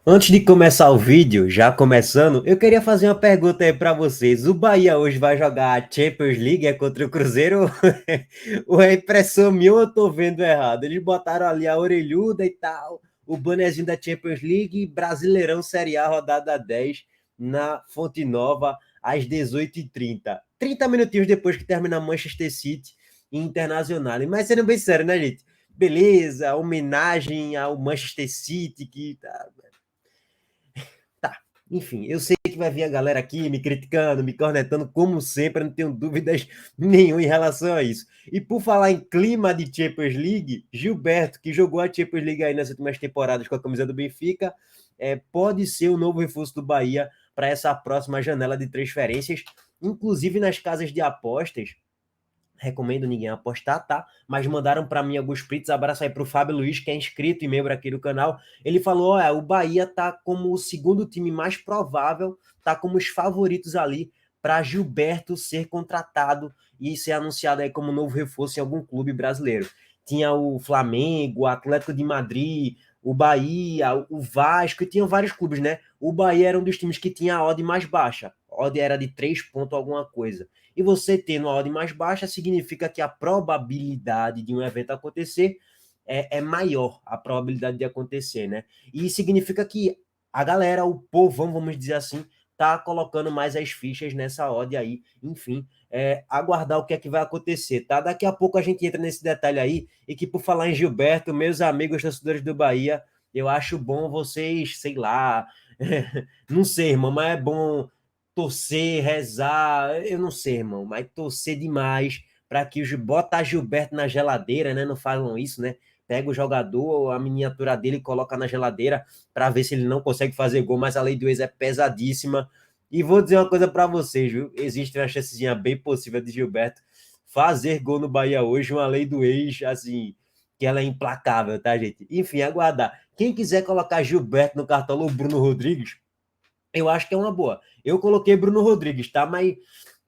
Antes de começar o vídeo, já começando, eu queria fazer uma pergunta aí para vocês. O Bahia hoje vai jogar a Champions League contra o Cruzeiro? Ou é impressão minha ou eu tô vendo errado? Eles botaram ali a orelhuda e tal, o bonezinho da Champions League, Brasileirão Série A, rodada 10 na Fonte Nova, às 18h30. 30 minutinhos depois que termina Manchester City e Internacional. Mas sendo bem sério, né, gente? Beleza, homenagem ao Manchester City, que tá. Tá, enfim, eu sei que vai vir a galera aqui me criticando, me cornetando, como sempre, não tenho dúvidas nenhuma em relação a isso. E por falar em clima de Champions League, Gilberto, que jogou a Champions League aí nas últimas temporadas com a camisa do Benfica, pode ser o novo reforço do Bahia para essa próxima janela de transferências, inclusive nas casas de apostas. Recomendo ninguém apostar, tá? Mas mandaram para mim alguns prints. Abraço aí pro Fábio Luiz, que é inscrito e membro aqui do canal. Ele falou: olha, o Bahia tá como o segundo time mais provável, tá como os favoritos ali para Gilberto ser contratado e ser anunciado aí como novo reforço em algum clube brasileiro. Tinha o Flamengo, o Atlético de Madrid, o Bahia, o Vasco, e tinham vários clubes, né? O Bahia era um dos times que tinha a odd mais baixa. A odd era de 3 pontos alguma coisa. E você tendo a odd mais baixa significa que a probabilidade de um evento acontecer é maior, a probabilidade de acontecer, né? E significa que a galera, o povão, vamos dizer assim, tá colocando mais as fichas nessa odd aí. Enfim, aguardar o que é que vai acontecer, tá? Daqui a pouco a gente entra nesse detalhe aí. E que por falar em Gilberto, meus amigos torcedores do Bahia, eu acho bom vocês, sei lá, não sei, irmão, mas é bom torcer, rezar, eu não sei, irmão, mas torcer demais para que os bota Gilberto na geladeira, né? Não falam isso, né? Pega o jogador, a miniatura dele e coloca na geladeira para ver se ele não consegue fazer gol, mas a lei do ex é pesadíssima. E vou dizer uma coisa para vocês, viu? Existe uma chancezinha bem possível de Gilberto fazer gol no Bahia hoje, uma lei do ex, assim, que ela é implacável, tá, gente? Enfim, aguardar. Quem quiser colocar Gilberto no cartola ou Bruno Rodrigues, eu acho que é uma boa. Eu coloquei Bruno Rodrigues, tá? Mas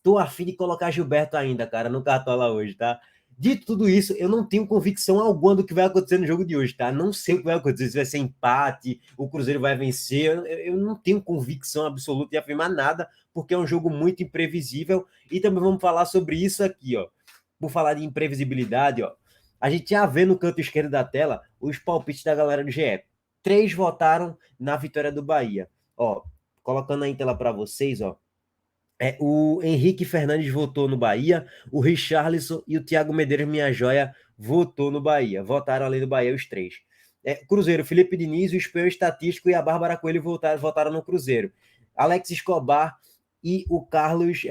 tô afim de colocar Gilberto ainda, cara, no Cartola hoje, tá? Dito tudo isso, eu não tenho convicção alguma do que vai acontecer no jogo de hoje, tá? Não sei o que vai acontecer, se vai ser empate, o Cruzeiro vai vencer. Eu não tenho convicção absoluta de afirmar nada, porque é um jogo muito imprevisível. E também vamos falar sobre isso aqui, ó. Por falar de imprevisibilidade, ó. A gente já vê no canto esquerdo da tela os palpites da galera do GE. Três votaram na vitória do Bahia. Ó, colocando aí em tela para vocês, ó. O Henrique Fernandes votou no Bahia, o Richarlison e o Thiago Medeiros, minha joia, votou no Bahia. Votaram além do Bahia os três. Cruzeiro, Felipe Diniz, o Espião Estatístico e a Bárbara Coelho votaram no Cruzeiro. Alex Escobar e o Carlos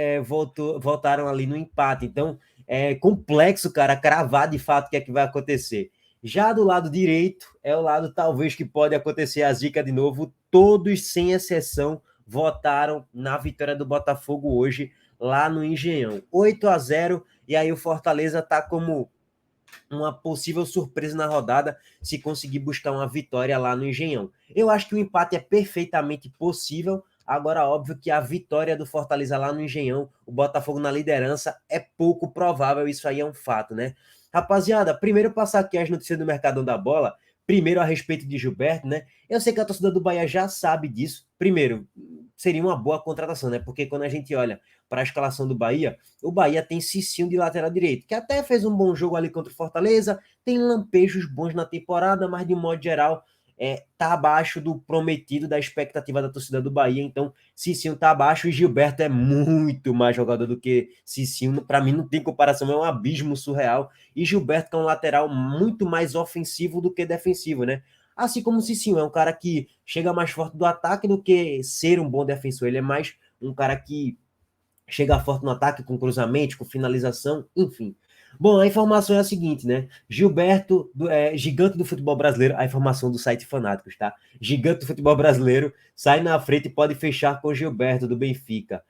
votaram ali no empate. Então, é complexo, cara, cravar de fato o que é que vai acontecer. Já do lado direito, é o lado talvez que pode acontecer a zica de novo. Todos, sem exceção, votaram na vitória do Botafogo hoje, lá no Engenhão. 8-0, e aí o Fortaleza está como uma possível surpresa na rodada se conseguir buscar uma vitória lá no Engenhão. Eu acho que o empate é perfeitamente possível. Agora, óbvio que a vitória do Fortaleza lá no Engenhão, o Botafogo na liderança, é pouco provável, isso aí é um fato, né? Rapaziada, primeiro passar aqui as notícias do Mercadão da Bola, primeiro a respeito de Gilberto, né? Eu sei que a torcida do Bahia já sabe disso. Primeiro, seria uma boa contratação, né? Porque quando a gente olha para a escalação do Bahia, o Bahia tem Cicinho de lateral direito, que até fez um bom jogo ali contra o Fortaleza, tem lampejos bons na temporada, mas de modo geral tá abaixo do prometido, da expectativa da torcida do Bahia. Então, Cicinho tá abaixo e Gilberto é muito mais jogador do que Cicinho. Para mim, não tem comparação, é um abismo surreal. E Gilberto é um lateral muito mais ofensivo do que defensivo, né? Assim como o Cicinho é um cara que chega mais forte do ataque do que ser um bom defensor. Ele é mais um cara que chega forte no ataque, com cruzamento, com finalização, enfim. Bom, a informação é a seguinte, né? Gilberto, gigante do futebol brasileiro, a informação do site Fanáticos, tá? Gigante do futebol brasileiro, sai na frente e pode fechar com Gilberto do Benfica.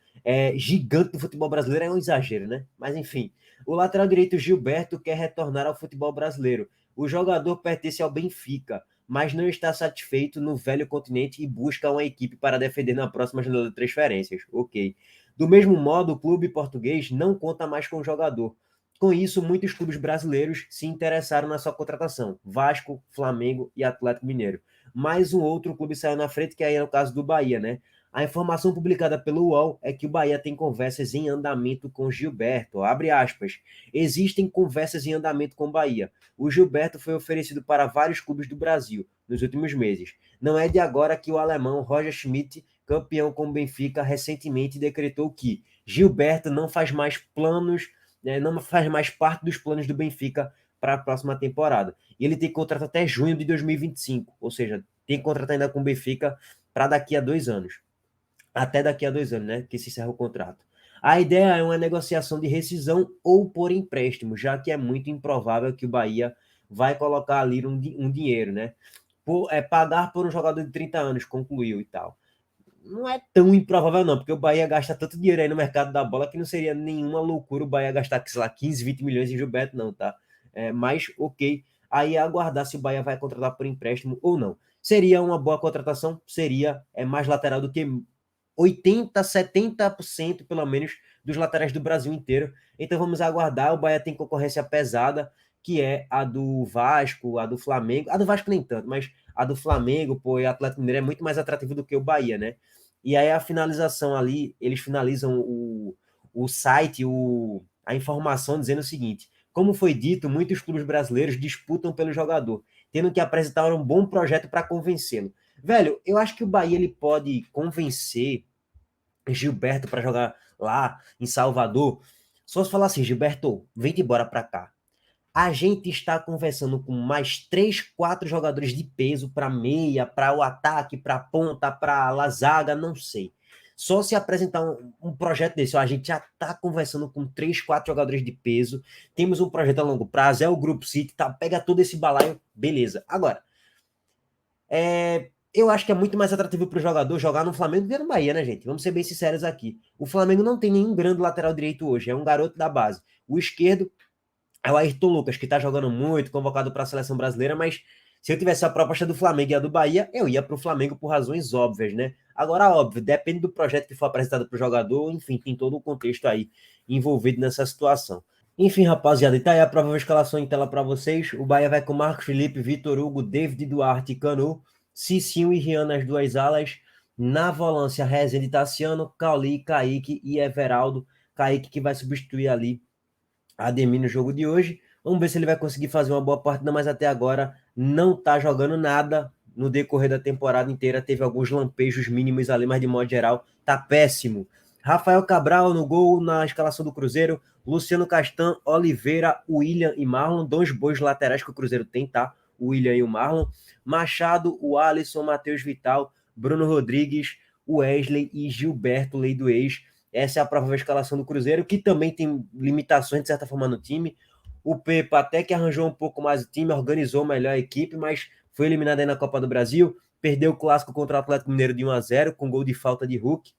Gigante do futebol brasileiro é um exagero, né? Mas enfim, o lateral direito Gilberto quer retornar ao futebol brasileiro. O jogador pertence ao Benfica, mas não está satisfeito no velho continente e busca uma equipe para defender na próxima janela de transferências. Ok. Do mesmo modo, o clube português não conta mais com o jogador. Com isso, muitos clubes brasileiros se interessaram na sua contratação: Vasco, Flamengo e Atlético Mineiro. mais um outro clube saiu na frente, que aí é o caso do Bahia, né? A informação publicada pelo UOL é que o Bahia tem conversas em andamento com Gilberto. Abre aspas. Existem conversas em andamento com o Bahia. O Gilberto foi oferecido para vários clubes do Brasil nos últimos meses. Não é de agora que o alemão Roger Schmidt, campeão com o Benfica, recentemente decretou que Gilberto não faz mais planos, né, não faz mais parte dos planos do Benfica para a próxima temporada. E ele tem contrato até junho de 2025, ou seja, tem contrato ainda com o Benfica para daqui a 2 anos. Até daqui a 2 anos, né? Que se encerra o contrato. A ideia é uma negociação de rescisão ou por empréstimo, já que é muito improvável que o Bahia vai colocar ali um dinheiro, né? Pagar por um jogador de 30 anos, concluiu e tal. Não é tão improvável, não, porque o Bahia gasta tanto dinheiro aí no mercado da bola que não seria nenhuma loucura o Bahia gastar, sei lá, 15, 20 milhões em Gilberto, não, tá? Mas, ok. Aí é aguardar se o Bahia vai contratar por empréstimo ou não. Seria uma boa contratação? Seria. É mais lateral do que 80, 70% pelo menos dos laterais do Brasil inteiro. Então vamos aguardar. O Bahia tem concorrência pesada, que é a do Vasco, a do Flamengo. A do Vasco nem tanto, mas a do Flamengo, pô, e o Atlético Mineiro é muito mais atrativo do que o Bahia, né? E aí a finalização ali, eles finalizam o site, a informação dizendo o seguinte: como foi dito, muitos clubes brasileiros disputam pelo jogador, tendo que apresentar um bom projeto para convencê-lo. Velho, eu acho que o Bahia ele pode convencer Gilberto para jogar lá em Salvador. Só se falar assim, Gilberto, vem embora para cá. A gente está conversando com mais 3, 4 jogadores de peso para meia, para o ataque, para ponta, para a zaga, não sei. Só se apresentar um projeto desse, ó, a gente já está conversando com 3, 4 jogadores de peso, temos um projeto a longo prazo, é o Grupo City, tá, pega todo esse balaio, beleza. Agora, eu acho que é muito mais atrativo para o jogador jogar no Flamengo do que no Bahia, né, gente? Vamos ser bem sinceros aqui. O Flamengo não tem nenhum grande lateral direito hoje, é um garoto da base. O esquerdo é o Ayrton Lucas, que tá jogando muito, convocado para a seleção brasileira, mas se eu tivesse a proposta do Flamengo e a do Bahia, eu ia para o Flamengo por razões óbvias, né? Agora, óbvio, depende do projeto que for apresentado para o jogador, enfim, tem todo o contexto aí envolvido nessa situação. Enfim, rapaziada, e tá aí a provável escalação em tela para vocês. O Bahia vai com Marcos Felipe, Vitor Hugo, David Duarte, Canu, Cicinho e Rian nas duas alas. Na volância, Rezende, Tassiano, Cauli, Kaique e Everaldo. Kaique que vai substituir ali Ademir no jogo de hoje. Vamos ver se ele vai conseguir fazer uma boa partida, mas até agora não tá jogando nada no decorrer da temporada inteira. Teve alguns lampejos mínimos ali, mas de modo geral tá péssimo. Rafael Cabral no gol na escalação do Cruzeiro. Luciano Castan, Oliveira, William e Marlon. Dois bons laterais que o Cruzeiro tem, tá? O William e o Marlon. Machado, o Alisson, Matheus Vital, Bruno Rodrigues, Wesley e Gilberto, lei do ex. Essa é a provável escalação do Cruzeiro, que também tem limitações, de certa forma, no time. O Pepa até que arranjou um pouco mais o time, organizou melhor a equipe, mas foi eliminado aí na Copa do Brasil. Perdeu o clássico contra o Atlético Mineiro de 1-0, com gol de falta de Hulk.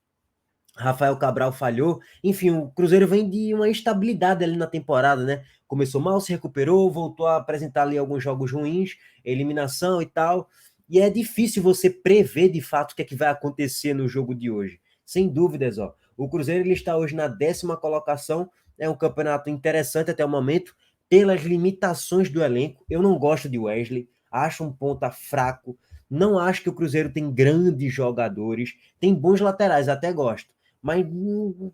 Rafael Cabral falhou. Enfim, o Cruzeiro vem de uma instabilidade ali na temporada, né? Começou mal, se recuperou, voltou a apresentar ali alguns jogos ruins, eliminação e tal. E é difícil você prever de fato o que é que vai acontecer no jogo de hoje. Sem dúvidas, ó. O Cruzeiro ele está hoje na 10ª colocação. É um campeonato interessante até o momento, pelas limitações do elenco. Eu não gosto de Wesley, acho um ponta fraco. Não acho que o Cruzeiro tem grandes jogadores. Tem bons laterais, até gosto. Mas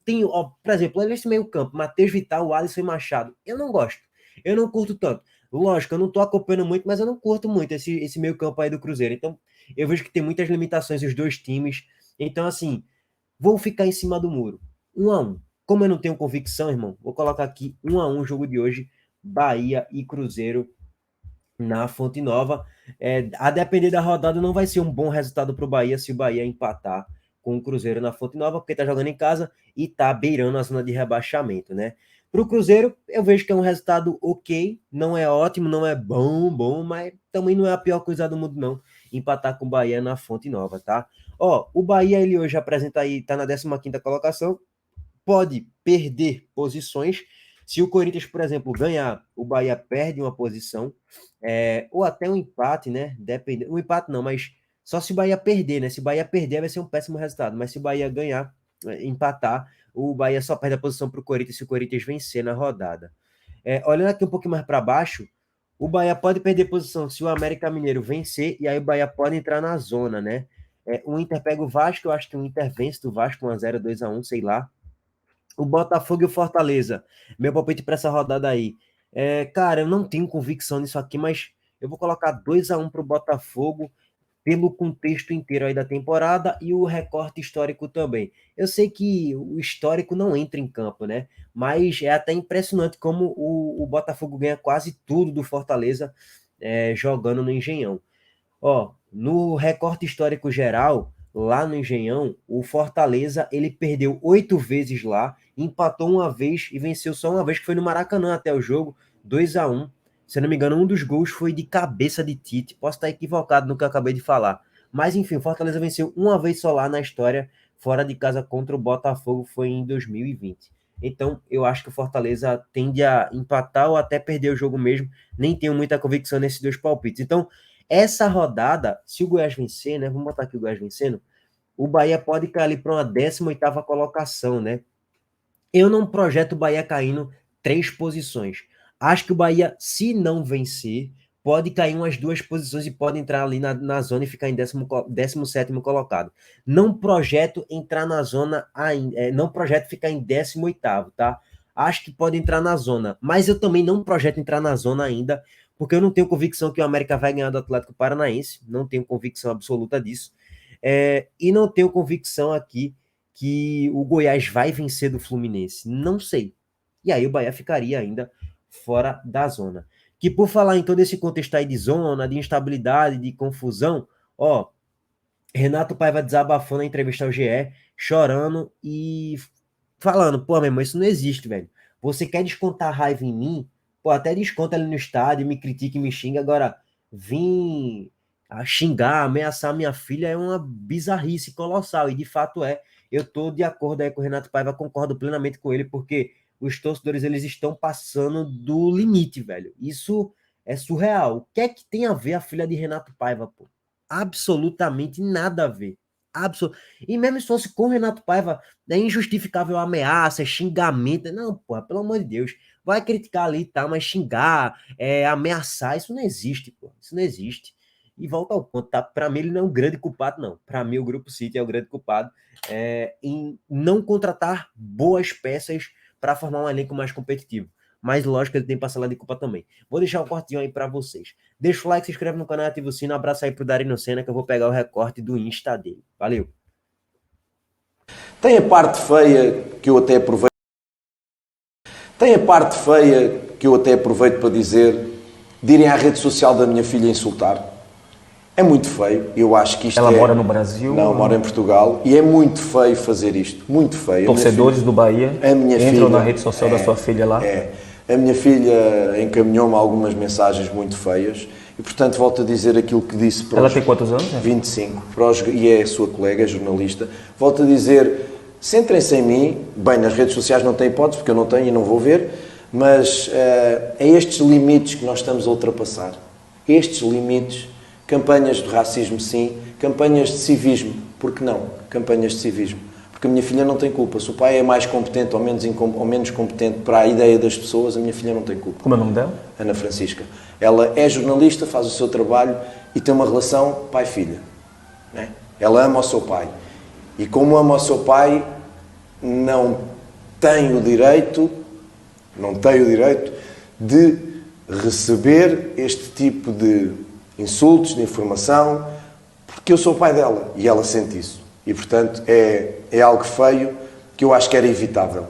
tem, ó, por exemplo, nesse meio campo, Matheus Vital, Alisson e Machado. Eu não gosto. Eu não curto tanto. Lógico, eu não tô acompanhando muito, mas eu não curto muito esse meio campo aí do Cruzeiro. Então, eu vejo que tem muitas limitações os dois times. Então, assim, vou ficar em cima do muro. 1-1. Como eu não tenho convicção, irmão, vou colocar aqui 1-1 o jogo de hoje. Bahia e Cruzeiro na Fonte Nova. A depender da rodada, não vai ser um bom resultado para o Bahia se o Bahia empatar com o Cruzeiro na Fonte Nova, porque está jogando em casa e está beirando a zona de rebaixamento, né? Para o Cruzeiro, eu vejo que é um resultado ok, não é ótimo, não é bom, mas também não é a pior coisa do mundo, não, empatar com o Bahia na Fonte Nova, tá? Ó, o Bahia, ele hoje apresenta aí, tá na 15ª colocação, pode perder posições. Se o Corinthians, por exemplo, ganhar, o Bahia perde uma posição, ou até um empate, né? Depende, um empate não, mas só se o Bahia perder, né? Se o Bahia perder, vai ser um péssimo resultado, mas se o Bahia ganhar, empatar, o Bahia só perde a posição para o Corinthians se o Corinthians vencer na rodada. Olhando aqui um pouquinho mais para baixo, O Bahia pode perder posição se o América Mineiro vencer, e aí o Bahia pode entrar na zona, né? O Inter pega o Vasco, eu acho que o Inter vence do Vasco 1-0, 2-1, sei lá. O Botafogo e o Fortaleza. Meu palpite para essa rodada aí. Cara, eu não tenho convicção nisso aqui, mas eu vou colocar 2-1 para o Botafogo pelo contexto inteiro aí da temporada e o recorte histórico também. Eu sei que o histórico não entra em campo, né? Mas é até impressionante como o Botafogo ganha quase tudo do Fortaleza jogando no Engenhão. Ó, no recorte histórico geral, lá no Engenhão, o Fortaleza ele perdeu 8 vezes lá, empatou uma vez e venceu só uma vez, que foi no Maracanã até o jogo, 2-1. Se eu não me engano, um dos gols foi de cabeça de Tite. Posso estar equivocado no que eu acabei de falar. Mas enfim, o Fortaleza venceu uma vez só lá na história, fora de casa contra o Botafogo, foi em 2020. Então, eu acho que o Fortaleza tende a empatar ou até perder o jogo mesmo. Nem tenho muita convicção nesses dois palpites. Então, essa rodada, se o Goiás vencer, né? Vamos botar aqui o Goiás vencendo, o Bahia pode cair ali para uma 18ª colocação, né? Eu não projeto o Bahia caindo 3 posições. Acho que o Bahia, se não vencer, pode cair umas 2 posições e pode entrar ali na zona e ficar em 17º colocado. Não projeto entrar na zona ainda, não projeto ficar em 18º, tá? Acho que pode entrar na zona, mas eu também não projeto entrar na zona ainda, porque eu não tenho convicção que o América vai ganhar do Atlético Paranaense, não tenho convicção absoluta disso. E não tenho convicção aqui que o Goiás vai vencer do Fluminense. Não sei. E aí o Bahia ficaria ainda fora da zona. Que por falar em todo esse contexto aí de zona, de instabilidade, de confusão, ó, Renato Paiva desabafou na entrevista ao GE, chorando e falando, pô, meu irmão, isso não existe, velho. Você quer descontar raiva em mim? Pô, até desconta ali no estádio, me critica e me xinga. Agora, vir a xingar, ameaçar minha filha é uma bizarrice colossal. E de fato é. Eu tô de acordo aí com o Renato Paiva, concordo plenamente com ele, porque os torcedores, eles estão passando do limite, velho. Isso é surreal. O que é que tem a ver a filha de Renato Paiva, pô? Absolutamente nada a ver. E mesmo se fosse com o Renato Paiva, é injustificável ameaça, xingamento. Não, porra, pelo amor de Deus. Vai criticar ali, tá? Mas xingar, ameaçar, isso não existe, pô. Isso não existe. E volta ao ponto, tá? Para mim, ele não é um grande culpado, não. Para mim, o Grupo City é o grande culpado em não contratar boas peças para formar um elenco mais competitivo. Mas lógico que ele tem parcela de culpa também. Vou deixar o cortinho aí para vocês. Deixa o like, se inscreve no canal, ativa o sino. Abraço aí pro Darino Senna, que eu vou pegar o recorte do Insta dele. Valeu! Tem a parte feia que eu até aproveito. Tem a parte feia que eu até aproveito para dizer, de irem à rede social da minha filha insultar. É muito feio, eu acho que isto Ela mora no Brasil? Não, mora em Portugal, e é muito feio fazer isto, muito feio. Torcedores do Bahia entram na rede social da sua filha lá? A minha filha encaminhou-me algumas mensagens muito feias, e portanto volto a dizer aquilo que disse para Ela tem quantos anos? 25, e é a sua colega, é jornalista. Volto a dizer, centrem-se em mim, bem, nas redes sociais não tem hipótese, porque eu não tenho e não vou ver, mas é estes limites que nós estamos a ultrapassar. Estes limites. Campanhas de racismo, sim. Campanhas de civismo. Por que não? Campanhas de civismo. Porque a minha filha não tem culpa. Se o pai é mais competente ou menos competente para a ideia das pessoas, a minha filha não tem culpa. Como é o nome dela? Ana Francisca. Ela é jornalista, faz o seu trabalho e tem uma relação pai-filha. Né? Ela ama o seu pai. E como ama o seu pai, não tem o direito de receber este tipo de insultos, de informação, porque eu sou o pai dela e ela sente isso. E, portanto, é algo feio que eu acho que era evitável.